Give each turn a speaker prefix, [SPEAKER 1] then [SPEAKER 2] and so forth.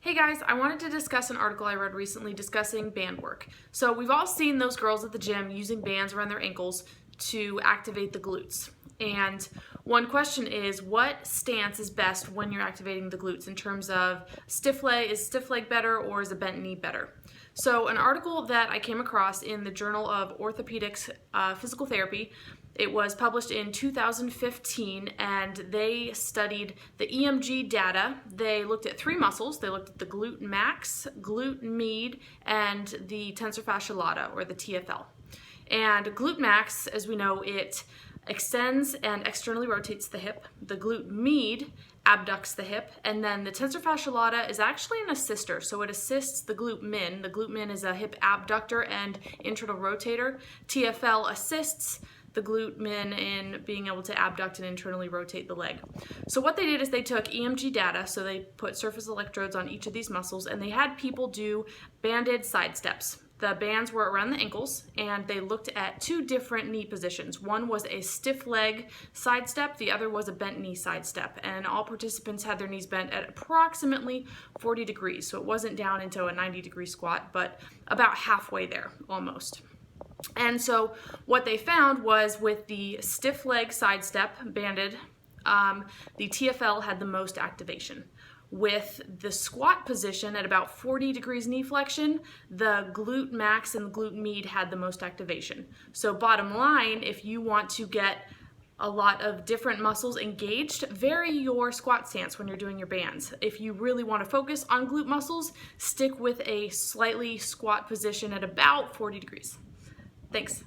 [SPEAKER 1] Hey guys, I wanted to discuss an article I read recently discussing band work. So we've all seen those girls at the gym using bands around their ankles to activate the glutes. And one question is, what stance is best when you're activating the glutes in terms of stiff leg? Is stiff leg better or is a bent knee better? So an article that I came across in the Journal of Orthopedics Physical Therapy, it was published in 2015, and they studied the EMG data. They looked at three muscles. They looked at the glute max, glute med, and the tensor fascia lata, or the TFL. And glute max, as we know, it extends and externally rotates the hip. The glute med abducts the hip, and then the tensor fascia lata is actually an assister, so it assists the glute min. The glute min is a hip abductor and internal rotator. TFL assists the glute min in being able to abduct and internally rotate the leg. So what they did is they took EMG data, so they put surface electrodes on each of these muscles, and they had people do banded side steps. The bands were around the ankles, and they looked at two different knee positions. One was a stiff leg side step, the other was a bent knee side step, and all participants had their knees bent at approximately 40 degrees, so it wasn't down into a 90-degree squat, but about halfway there, almost. And so what they found was with the stiff leg side step banded, the TFL had the most activation. With the squat position at about 40 degrees knee flexion, the glute max and the glute med had the most activation. So bottom line, if you want to get a lot of different muscles engaged, vary your squat stance when you're doing your bands. If you really want to focus on glute muscles, stick with a slightly squat position at about 40 degrees. Thanks.